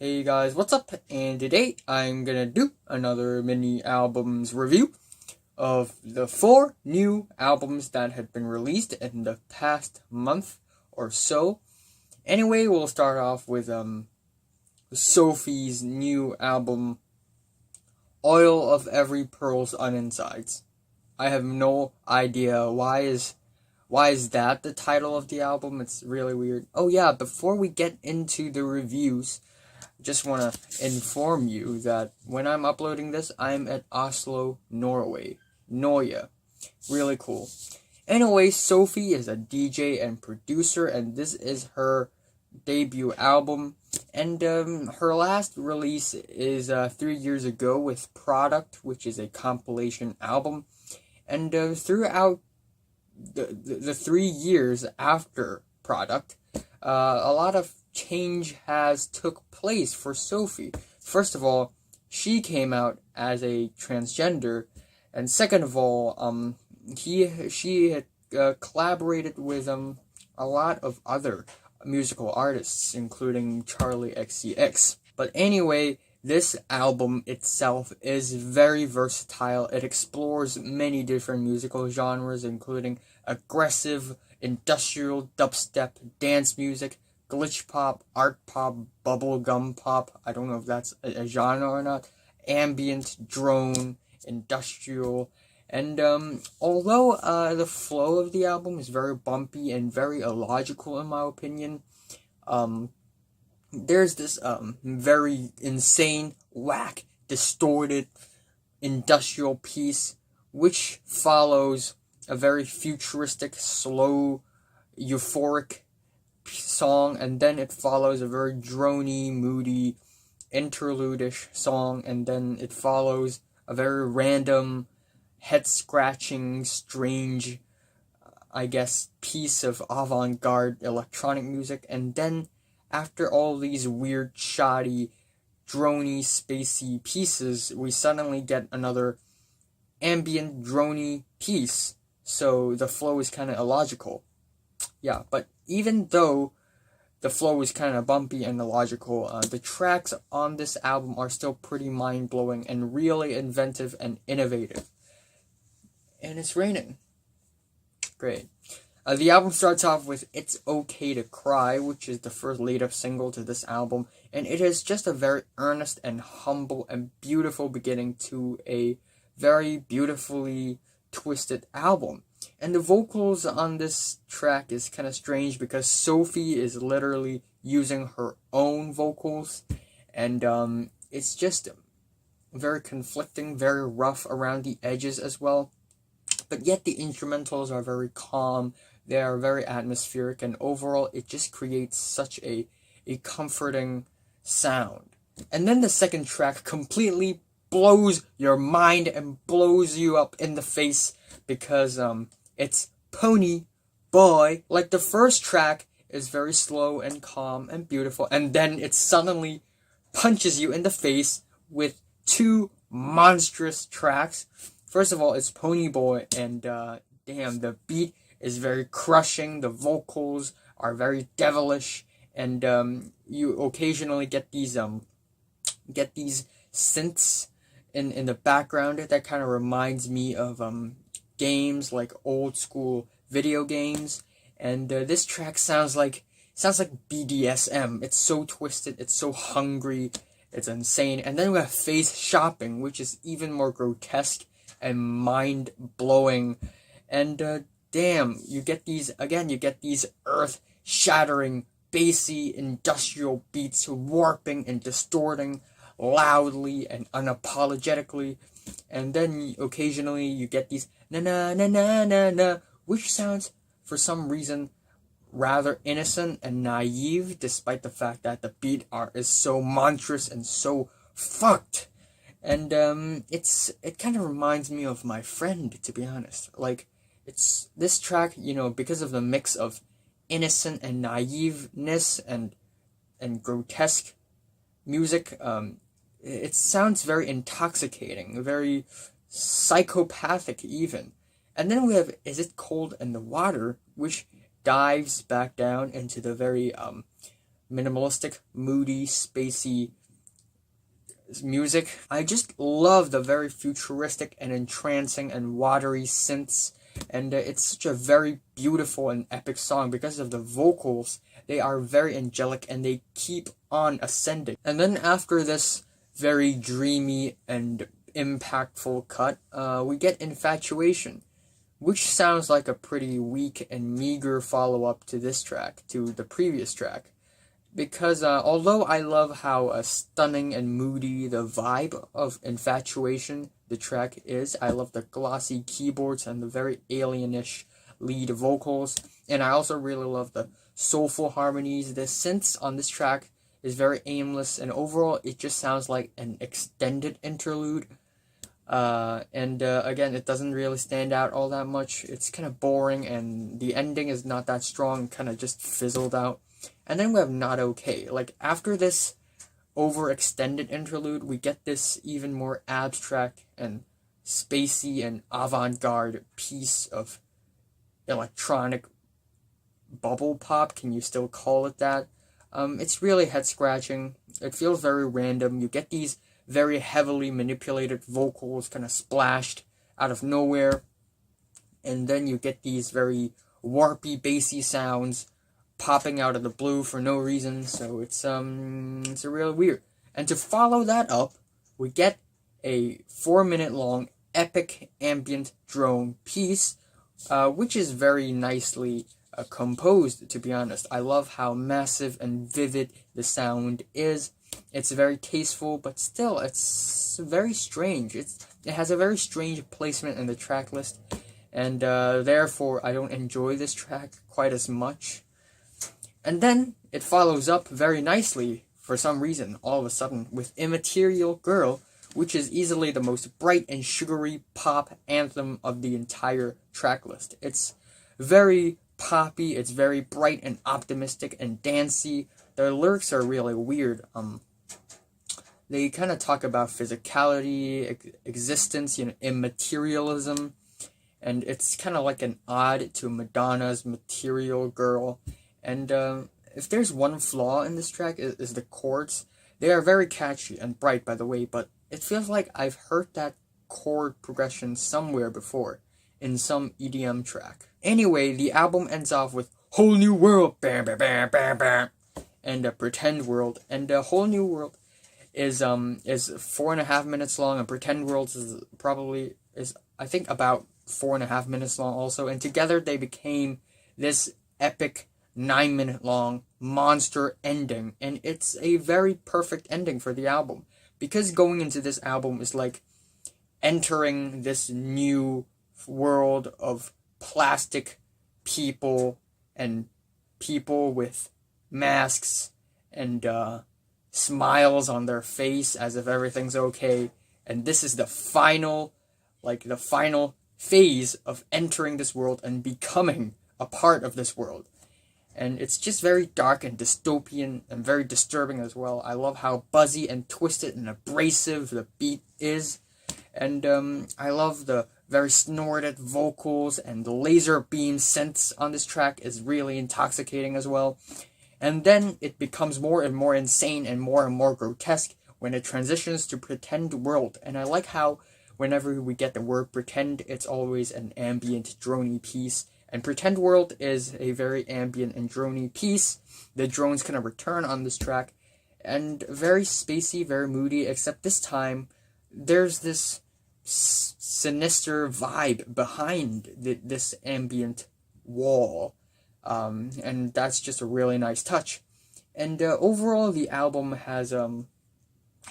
Hey guys, what's up? And today I'm gonna do another mini albums review of the 4 new albums that have been released in the past month or so. Anyway, we'll start off with Sophie's new album, Oil of Every Pearl's Uninsides. I have no idea why is that the title of the album? It's really weird. Oh yeah, before we get into the reviews, just want to inform you that when I'm uploading this, I'm at Oslo, Norway. Norway. Really cool. Anyway, Sophie is a DJ and producer, and this is her debut album. And her last release is 3 years ago with Product, which is a compilation album. And throughout the 3 years after Product, a lot of change has took place for Sophie. First of all, she came out as a transgender, and second of all, she had collaborated with a lot of other musical artists, including Charlie XCX. But anyway, this album itself is very versatile. It explores many different musical genres, including aggressive, industrial, dubstep, dance music, glitch pop, art pop, bubblegum pop, I don't know if that's a genre or not, ambient, drone, industrial, and although the flow of the album is very bumpy and very illogical in my opinion, there's this very insane, whack, distorted, industrial piece, which follows a very futuristic, slow, euphoric song, and then it follows a very drony, moody, interlude-ish song, and then it follows a very random, head-scratching, strange, I guess, piece of avant-garde electronic music, and then after all these weird, shoddy, drony, spacey pieces, we suddenly get another ambient, drony piece, so the flow is kind of illogical. Yeah, but even though the flow is kind of bumpy and illogical, the tracks on this album are still pretty mind-blowing and really inventive and innovative. And it's raining. Great. The album starts off with It's Okay to Cry, which is the first lead-up single to this album, and it is just a very earnest and humble and beautiful beginning to a very beautifully twisted album. And the vocals on this track is kind of strange because Sophie is literally using her own vocals, and it's just very conflicting, very rough around the edges as well. But yet the instrumentals are very calm, they are very atmospheric, and overall it just creates such a comforting sound. And then the second track completely blows your mind and blows you up in the face because it's Ponyboy. Like, the first track is very slow and calm and beautiful, and then it suddenly punches you in the face with 2 monstrous tracks. First of all, it's Ponyboy, and damn, the beat is very crushing, the vocals are very devilish, and you occasionally get these synths in the background that kind of reminds me of games, like old school video games, and this track sounds like BDSM. It's so twisted, it's so hungry, it's insane. And then we have Faceshopping, which is even more grotesque and mind-blowing, and damn, you get these earth-shattering, bassy, industrial beats warping and distorting loudly and unapologetically, and then occasionally you get these na na na na na na, which sounds for some reason rather innocent and naive, despite the fact that the beat art is so monstrous and so fucked. And it kind of reminds me of my friend, to be honest. Like, it's this track, because of the mix of innocent and naiveness and grotesque music, it sounds very intoxicating, very psychopathic even. And then we have Is It Cold in the Water, which dives back down into the very minimalistic, moody, spacey music. I just love the very futuristic and entrancing and watery synths, and it's such a very beautiful and epic song because of the vocals. They are very angelic and they keep on ascending. And then after this very dreamy and impactful cut, we get Infatuation, which sounds like a pretty weak and meager follow-up to this track, to the previous track. Because although I love how stunning and moody the vibe of Infatuation the track is, I love the glossy keyboards and the very alienish lead vocals, and I also really love the soulful harmonies. The synths on this track is very aimless, and overall it just sounds like an extended interlude. Again, it doesn't really stand out all that much. It's kind of boring, and the ending is not that strong, kind of just fizzled out. And then we have Not Okay. Like, after this overextended interlude, we get this even more abstract and spacey and avant-garde piece of electronic bubble pop. Can you still call it that? It's really head-scratching. It feels very random. You get these very heavily manipulated vocals kind of splashed out of nowhere. And then you get these very warpy, bassy sounds popping out of the blue for no reason, so it's real weird. And to follow that up, we get a 4-minute long epic ambient drone piece, which is very nicely composed, to be honest. I love how massive and vivid the sound is. It's very tasteful, but still, it's very strange. It has a very strange placement in the track list, and therefore I don't enjoy this track quite as much. And then it follows up very nicely, for some reason, all of a sudden, with Immaterial Girl, which is easily the most bright and sugary pop anthem of the entire track list. It's very poppy, it's very bright and optimistic and dancey. The lyrics are really weird. They kind of talk about physicality, existence, immaterialism, and it's kind of like an ode to Madonna's Material Girl. And if there's one flaw in this track, is the chords. They are very catchy and bright, by the way, but it feels like I've heard that chord progression somewhere before, in some EDM track. Anyway, the album ends off with Whole New World, bam, bam, bam, bam, bam, and Pretend World. And Whole New World is 4.5 minutes long, and Pretend World is I think about 4.5 minutes long also. And together they became this epic 9-minute long monster ending, and it's a very perfect ending for the album, because going into this album is like entering this new world of plastic people and people with masks and smiles on their face as if everything's okay, and this is the final phase of entering this world and becoming a part of this world. And it's just very dark and dystopian and very disturbing as well. I love how buzzy and twisted and abrasive the beat is. And I love the very snorted vocals, and the laser beam synths on this track is really intoxicating as well. And then it becomes more and more insane and more grotesque when it transitions to Pretend World. And I like how whenever we get the word pretend, it's always an ambient droney piece. And Pretend World is a very ambient and droney piece. The drones kind of return on this track, and very spacey, very moody, except this time there's this sinister vibe behind this ambient wall, and that's just a really nice touch. And overall, the album has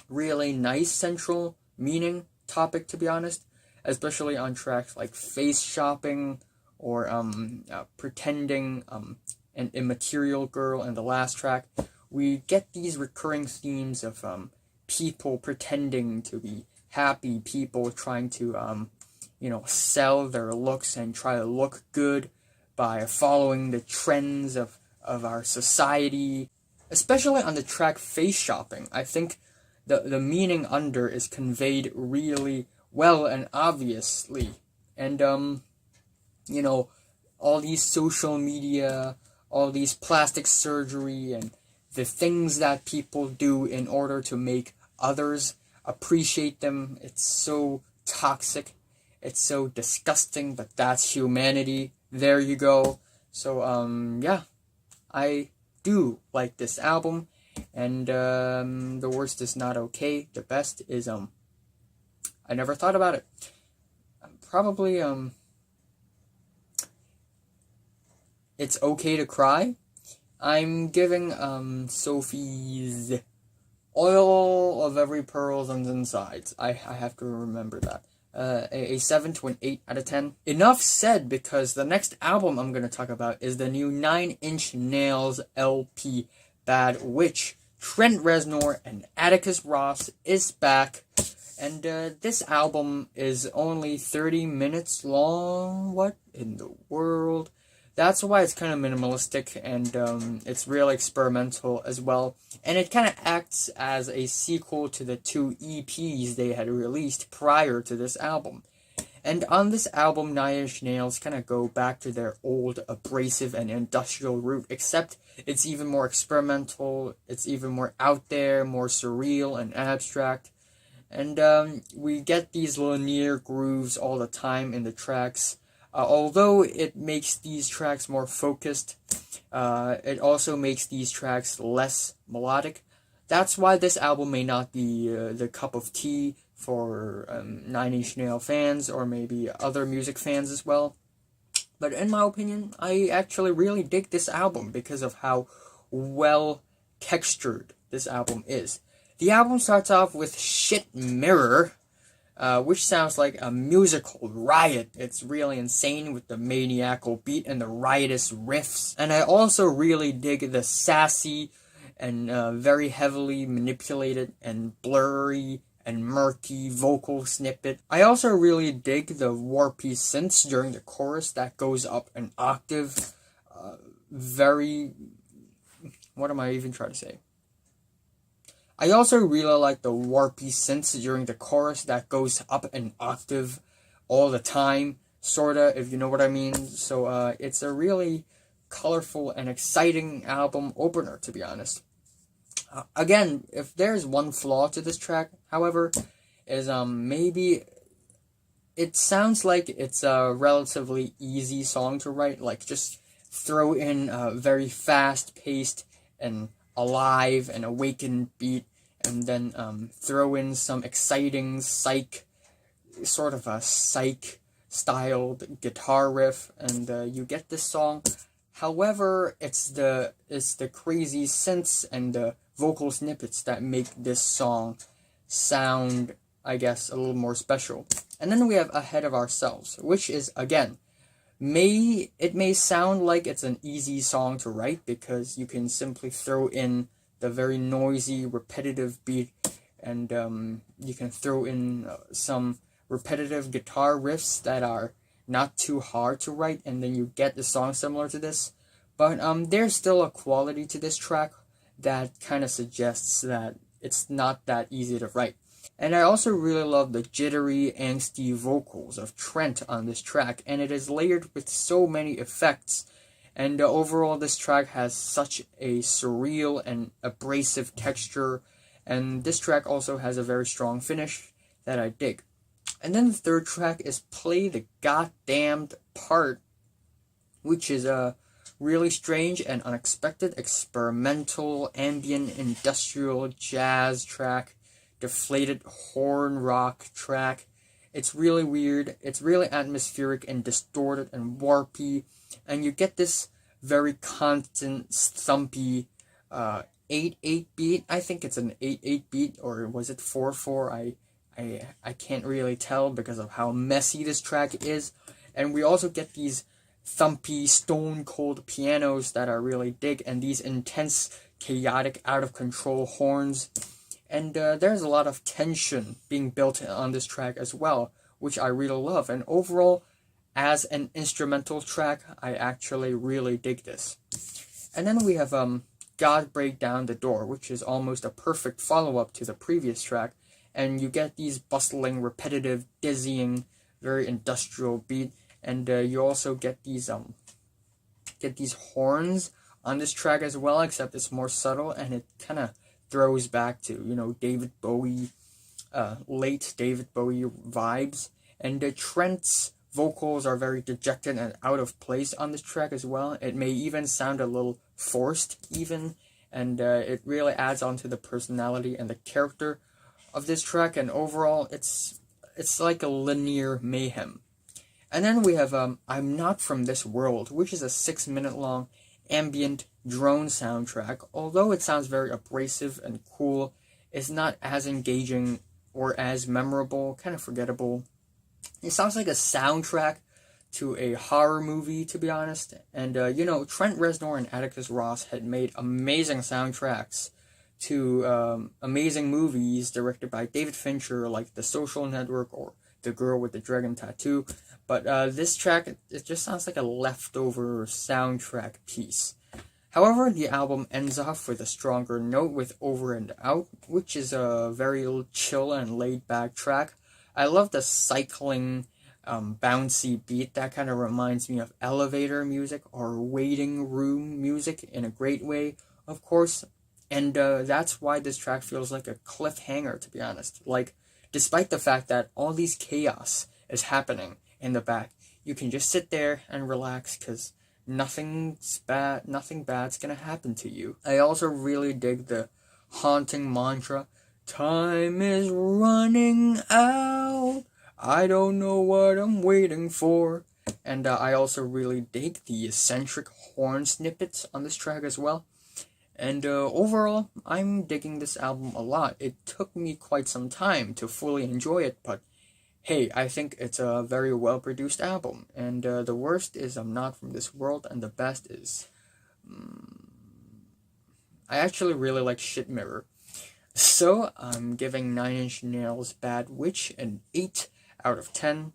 really nice central meaning topic, to be honest, especially on tracks like Faceshopping, or Pretending, and Immaterial Girl, and the last track. We get these recurring themes of people pretending to be happy, people trying to sell their looks and try to look good by following the trends of our society. Especially on the track Faceshopping, I think the meaning under is conveyed really well and obviously. And all these social media, all these plastic surgery, and the things that people do in order to make others appreciate them. It's so toxic. It's so disgusting, but that's humanity. There you go. So, yeah, I do like this album, and the worst is not okay. The best is, I never thought about it. Probably, It's Okay to Cry. I'm giving, Sophie's Oil of Every Pearls on the Insides. I have to remember that. A 7 to an 8 out of 10. Enough said, because the next album I'm going to talk about is the new 9 Inch Nails LP, Bad Witch. Trent Reznor and Atticus Ross is back, and this album is only 30 minutes long. What in the world? That's why it's kind of minimalistic, and it's real experimental as well. And it kind of acts as a sequel to the 2 EPs they had released prior to this album. And on this album, 9 Inch Nails kind of go back to their old abrasive and industrial route, except it's even more experimental, it's even more out there, more surreal and abstract. And we get these linear grooves all the time in the tracks. Although it makes these tracks more focused, it also makes these tracks less melodic. That's why this album may not be the cup of tea for 9 Inch Nail fans, or maybe other music fans as well. But in my opinion, I actually really dig this album because of how well textured this album is. The album starts off with Shit Mirror, which sounds like a musical riot. It's really insane with the maniacal beat and the riotous riffs. And I also really dig the sassy and very heavily manipulated and blurry and murky vocal snippet. I also really dig the warpy synths during the chorus that goes up an octave. What am I even trying to say? I also really like the warpy synths during the chorus that goes up an octave all the time, sorta, if you know what I mean. So it's a really colorful and exciting album opener, to be honest. Again, if there's one flaw to this track, however, is maybe it sounds like it's a relatively easy song to write. Like, just throw in a very fast-paced and alive and awakened beat, and then throw in some exciting psych styled guitar riff, and you get this song. However, it's the crazy synths and the vocal snippets that make this song sound, I guess, a little more special. And then we have Ahead of Ourselves, which is, again, may sound like it's an easy song to write because you can simply throw in the very noisy, repetitive beat, and you can throw in some repetitive guitar riffs that are not too hard to write, and then you get the song similar to this. But there's still a quality to this track that kind of suggests that it's not that easy to write. And I also really love the jittery, angsty vocals of Trent on this track, and it is layered with so many effects. And overall, this track has such a surreal and abrasive texture, and this track also has a very strong finish that I dig. And then the third track is Play the Goddamned Part, which is a really strange and unexpected experimental ambient industrial jazz track, deflated horn rock track. It's really weird, it's really atmospheric and distorted and warpy, and you get this very constant, thumpy 8/8 beat. I think it's an 8/8 beat, or was it 4/4? I can't really tell because of how messy this track is. And we also get these thumpy, stone cold pianos that I really dig, and these intense, chaotic, out of control horns. And there's a lot of tension being built on this track as well, which I really love. And overall, as an instrumental track, I actually really dig this. And then we have God Break Down the Door, which is almost a perfect follow-up to the previous track. And you get these bustling, repetitive, dizzying, very industrial beat. And you also get these horns on this track as well, except it's more subtle, and it kind of throws back to, David Bowie, late David Bowie vibes. And Trent's vocals are very dejected and out of place on this track as well. It may even sound a little forced, even, and it really adds on to the personality and the character of this track. And overall, it's like a linear mayhem. And then we have I'm Not From This World, which is a 6-minute long ambient drone soundtrack. Although it sounds very abrasive and cool, it's not as engaging or as memorable, kind of forgettable. It sounds like a soundtrack to a horror movie, to be honest. And, Trent Reznor and Atticus Ross had made amazing soundtracks to amazing movies directed by David Fincher, like The Social Network or The Girl with the Dragon Tattoo. But this track, it just sounds like a leftover soundtrack piece. However, the album ends off with a stronger note with Over and Out, which is a very chill and laid-back track. I love the cycling, bouncy beat. That kind of reminds me of elevator music or waiting room music in a great way, of course. And that's why this track feels like a cliffhanger, to be honest. Like, despite the fact that all these chaos is happening in the back, you can just sit there and relax, because nothing bad's gonna happen to you. I also really dig the haunting mantra, "Time is running out, I don't know what I'm waiting for." And I also really dig the eccentric horn snippets on this track as well. And overall, I'm digging this album a lot. It took me quite some time to fully enjoy it, but hey, I think it's a very well-produced album. And the worst is I'm Not From This World, and the best is... I actually really like Shit Mirror. So, I'm giving 9 Inch Nails' Bad Witch an 8 out of 10.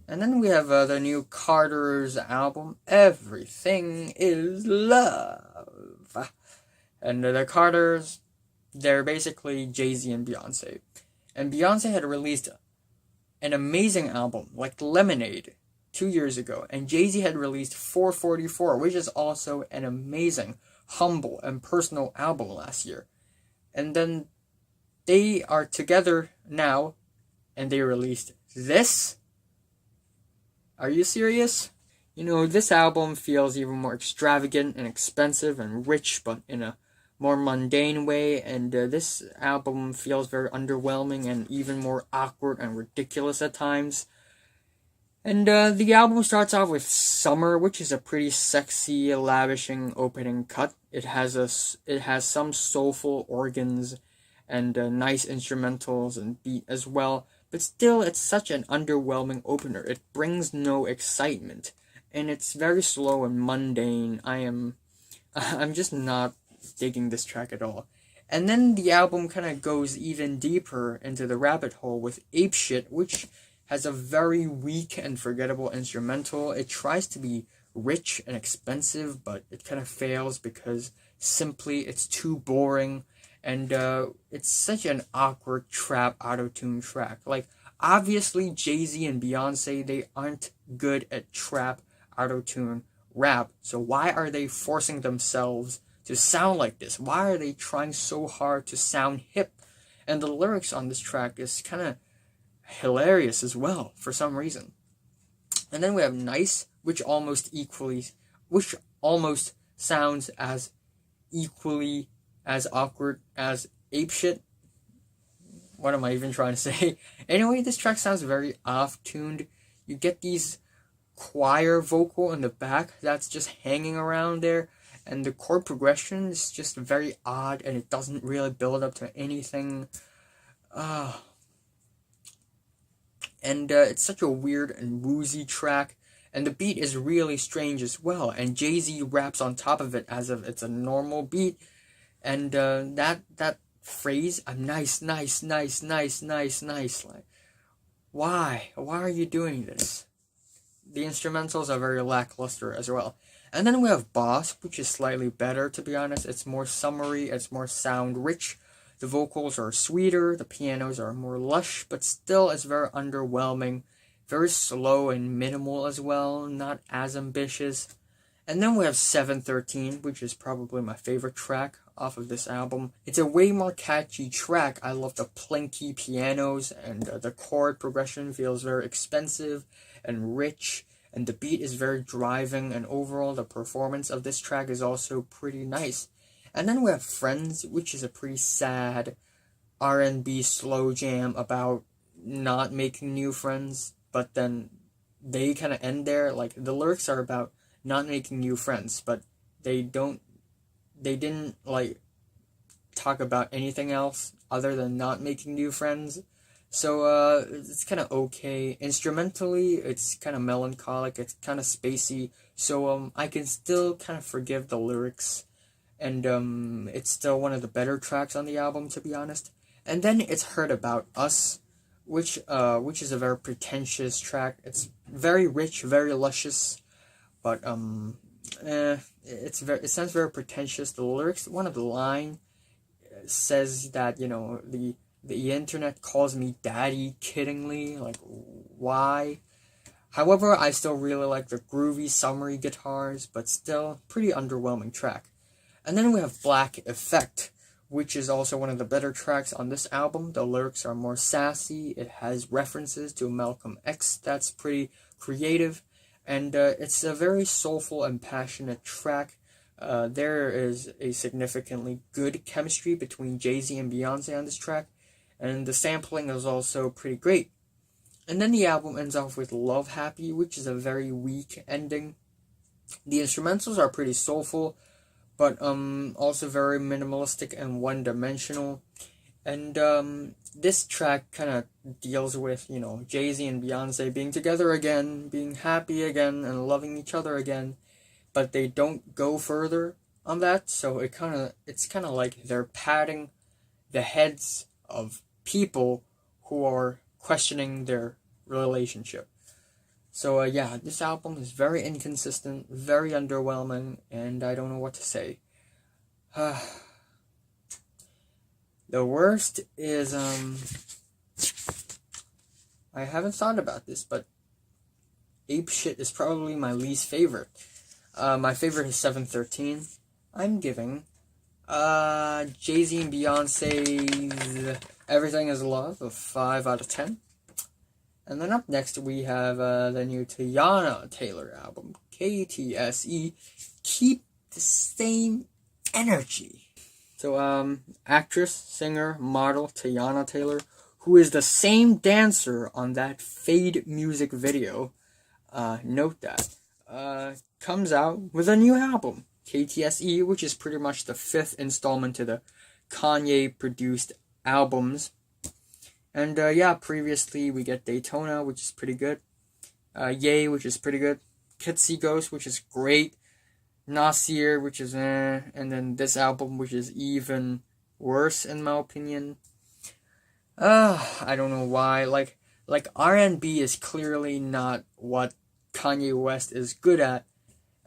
And then we have the new Carter's album, Everything Is Love. And the Carters, they're basically Jay-Z and Beyonce. And Beyonce had released an amazing album, like Lemonade, 2 years ago. And Jay-Z had released 444, which is also an amazing, humble, and personal album last year. And then they are together now, and they released this? Are you serious? This album feels even more extravagant and expensive and rich, but in a more mundane way, and this album feels very underwhelming and even more awkward and ridiculous at times. And the album starts off with Summer, which is a pretty sexy, lavishing opening cut. It has some soulful organs and nice instrumentals and beat as well, but still it's such an underwhelming opener. It brings no excitement, and it's very slow and mundane. I'm just not digging this track at all. And then the album kind of goes even deeper into the rabbit hole with Apeshit, which has a very weak and forgettable instrumental. It tries to be rich and expensive, but it kind of fails because simply it's too boring, and it's such an awkward trap auto-tune track. Like, obviously Jay-Z and Beyonce, they aren't good at trap auto-tune rap, so why are they forcing themselves to sound like this? Why are they trying so hard to sound hip? And the lyrics on this track is kind of hilarious as well, for some reason. And then we have Nice, which almost sounds as equally as awkward as Apeshit. What am I even trying to say? Anyway, this track sounds very off-tuned. You get these choir vocal in the back that's just hanging around there, and the chord progression is just very odd, and it doesn't really build up to anything. And it's such a weird and woozy track, and the beat is really strange as well, and Jay-Z raps on top of it as if it's a normal beat, and that phrase, I'm nice, like, why are you doing this? The instrumentals are very lackluster as well. And then we have Boss, which is slightly better, to be honest. It's more summery, it's more sound rich. The vocals are sweeter, the pianos are more lush, but still it's very underwhelming. Very slow and minimal as well, not as ambitious. And then we have 713, which is probably my favorite track off of this album. It's a way more catchy track. I love the plinky pianos, and the chord progression feels very expensive and rich, and the beat is very driving, and overall the performance of this track is also pretty nice. And then we have Friends, which is a pretty sad R&B slow jam about not making new friends, but then they kind of end there. Like, the lyrics are about not making new friends, but they didn't like talk about anything else other than not making new friends. So it's kind of okay. Instrumentally, it's kind of melancholic, it's kind of spacey, so I can still kind of forgive the lyrics, and it's still one of the better tracks on the album, to be honest. And then it's Heard About Us, which is a very pretentious track. It's very rich, very luscious, but it sounds very pretentious. The lyrics, one of the line says that, the internet calls me daddy kiddingly, like, why? However, I still really like the groovy, summery guitars, but still pretty underwhelming track. And then we have Black Effect, which is also one of the better tracks on this album. The lyrics are more sassy, it has references to Malcolm X that's pretty creative, and it's a very soulful and passionate track. There is a significantly good chemistry between Jay-Z and Beyonce on this track, and the sampling is also pretty great. And then the album ends off with LoveHappy, which is a very weak ending. The instrumentals are pretty soulful, but also very minimalistic and one-dimensional. And this track kind of deals with, Jay-Z and Beyonce being together again, being happy again, and loving each other again, but they don't go further on that, so it's kind of like they're patting the heads of people who are questioning their relationship. So yeah, this album is very inconsistent, very underwhelming, and I don't know what to say. The worst is, I haven't thought about this, but Apeshit is probably my least favorite. My favorite is 713. I'm giving Jay-Z and Beyonce's Everything Is Love a 5 out of 10. And then up next we have the new Teyana Taylor album, K.T.S.E. Keep the Same Energy. So actress, singer, model Teyana Taylor, who is the same dancer on that Fade music video, note that, comes out with a new album, K.T.S.E., which is pretty much the 5th installment to the Kanye-produced albums. And previously we get Daytona, which is pretty good, Yay, which is pretty good, Kitsy Ghost, which is great, Nasir, which is and then this album, which is even worse in my opinion. I don't know why. Like R&B is clearly not what Kanye West is good at,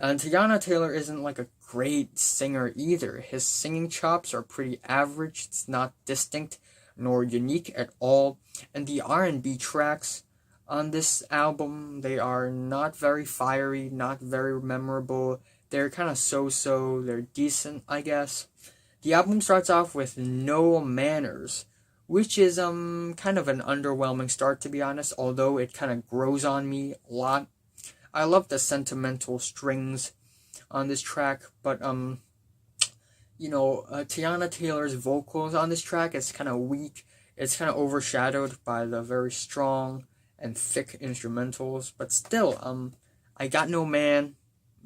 and Teyana Taylor isn't like a great singer either. His singing chops are pretty average. It's not distinct nor unique at all, and the R&B tracks on this album, they are not very fiery, not very memorable. They're kind of so-so. They're decent, I guess. The album starts off with No Manners, which is kind of an underwhelming start, to be honest, although it kind of grows on me a lot. I love the sentimental strings on this track, but Teyana Taylor's vocals on this track is kind of weak. It's kind of overshadowed by the very strong and thick instrumentals, but still, I got no man,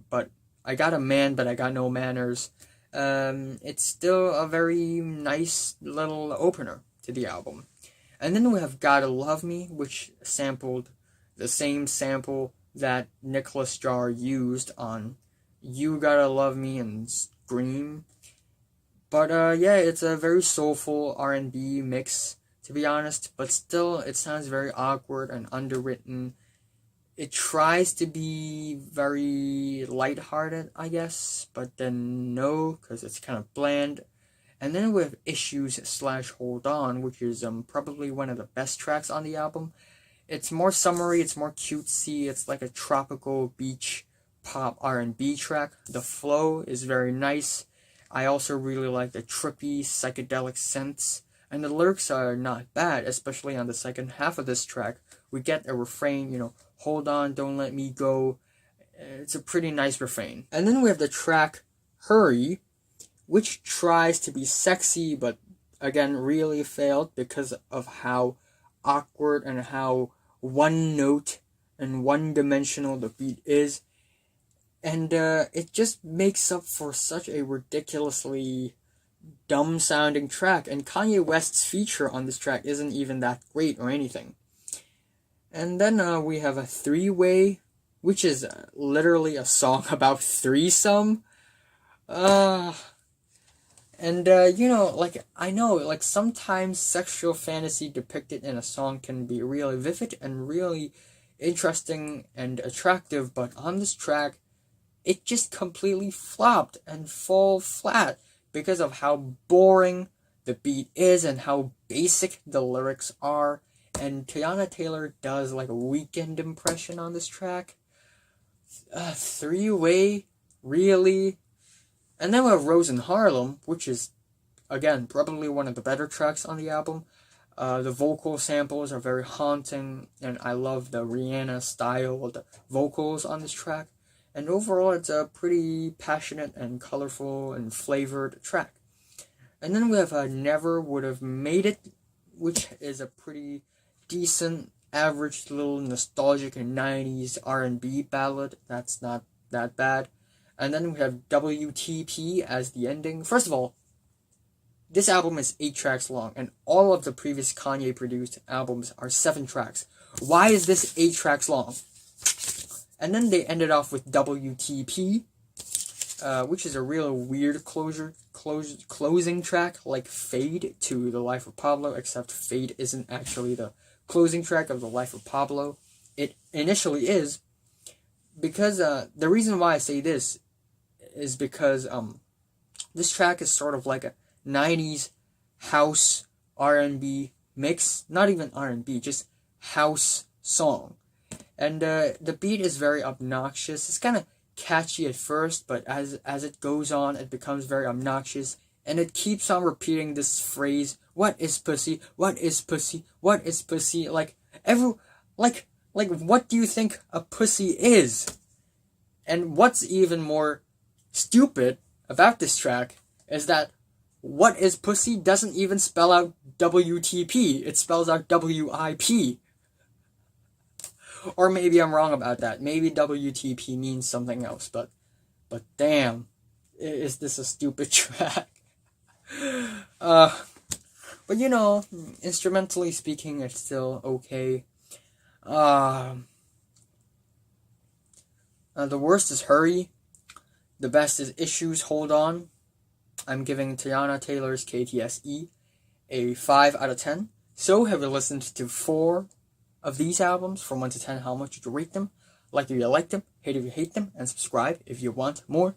but I got a man, but I got no manners. It's still a very nice little opener to the album. And then we have Gotta Love Me, which sampled the same sample that Nicholas Jar used on You Gotta Love Me and Scream. But it's a very soulful R&B mix, to be honest, but still it sounds very awkward and underwritten. It tries to be very lighthearted, I guess, but then no, because it's kind of bland. And then we have Issues/Hold On, which is probably one of the best tracks on the album. It's more summery, it's more cutesy, it's like a tropical beach pop R&B track. The flow is very nice. I also really like the trippy psychedelic synths, and the lyrics are not bad, especially on the second half of this track. We get a refrain, hold on, don't let me go. It's a pretty nice refrain. And then we have the track Hurry, which tries to be sexy, but again really failed because of how awkward and how one note and one-dimensional the beat is. And it just makes up for such a ridiculously dumb-sounding track. And Kanye West's feature on this track isn't even that great or anything. And then we have a three-way, which is literally a song about threesome. I know, sometimes sexual fantasy depicted in a song can be really vivid and really interesting and attractive, but on this track, it just completely flopped and fell flat because of how boring the beat is and how basic the lyrics are. And Teyana Taylor does a Weeknd impression on this track. Three-way, really? And then we have Rose in Harlem, which is, again, probably one of the better tracks on the album. The vocal samples are very haunting, and I love the Rihanna style of the vocals on this track. And overall, it's a pretty passionate and colorful and flavored track. And then we have Never Would Have Made It, which is a pretty decent, average little nostalgic 90s R&B ballad. That's not that bad. And then we have WTP as the ending. First of all, this album is 8 tracks long, and all of the previous Kanye-produced albums are 7 tracks. Why is this 8 tracks long? And then they ended off with WTP, which is a real weird closing track, like Fade to The Life of Pablo, except Fade isn't actually the closing track of The Life of Pablo. It initially is, because the reason why I say this is because this track is sort of like a 90s house R&B mix, not even R&B, just house song. And the beat is very obnoxious. It's kind of catchy at first, but as it goes on, it becomes very obnoxious. And it keeps on repeating this phrase, what is pussy, what is pussy, what is pussy? Like, what do you think a pussy is? And what's even more stupid about this track is that what is pussy doesn't even spell out WTP. It spells out WIP. Or maybe I'm wrong about that. Maybe WTP means something else. But damn, is this a stupid track? But instrumentally speaking, it's still okay. The worst is Hurry. The best is Issues, Hold On. I'm giving Teyana Taylor's K.T.S.E a 5 out of 10. So, have you listened to 4 of these albums? From 1 to 10, how much would you rate them? Like if you like them, hate if you hate them, and subscribe if you want more.